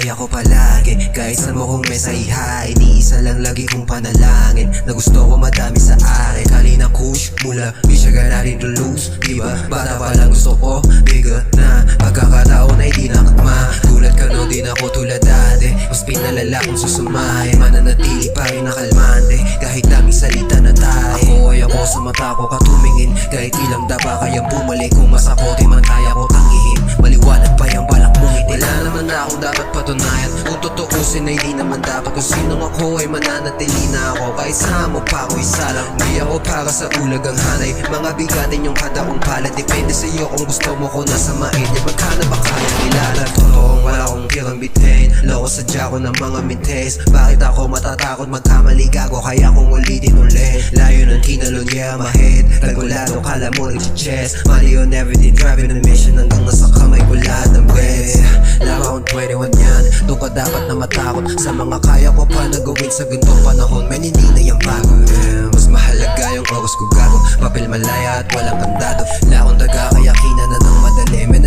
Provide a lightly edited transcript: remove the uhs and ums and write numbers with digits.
Mabuhay ako palagi kahit saan mo kong mesaiha. Iniisa lang lagi kong panalangin na gusto ko madami sa akin. Kanina kush mula Bisha ganarin to lose, diba? Bata pa lang gusto ko bigat na pagkakataon ay di nakakma. Gulat ka no, di na ako tulad dati. Mas pinalala kung susumahin, mananatili pa rin nakalmante kahit daming salita na tayo. Ako sa mata ko katumingin kahit ilang daba kayang bumalik. Kung masakote man kaya ko tangihin, maliwanag pa yung balak mong itin. Wala naman na akong dapat patunayan, kung tutuusin ay di naman dapat. Kung sinong ako ay mananatili na ako kahit saan mo pa ako isa lang. Di ako para sa ulag ang hanay, mga bigatin yung kadaong palad. Depende sa'yo kung gusto mo ko nasa main. Di ba ka na ba kaya kilala? Totoong wala akong kirang bitin, loko sadya ko ng mga mintes. Bakit ako matatakot magkamali, gago kaya kong ulitin ulit. Layo ng kinalon, yeah, my head regulado, kala mo nag-chess. Money on everything, driving a mission hanggang nasa kamay ko lahat ng best. Lamang 21 yan, doon ka dapat na matakot sa mga kaya ko pa na gawin sa gantong panahon. Man, hindi na yung bago, mas mahalaga yung oras ko gago. Papel malaya at walang kandado, lakong daga kaya kina na ng madali. Men,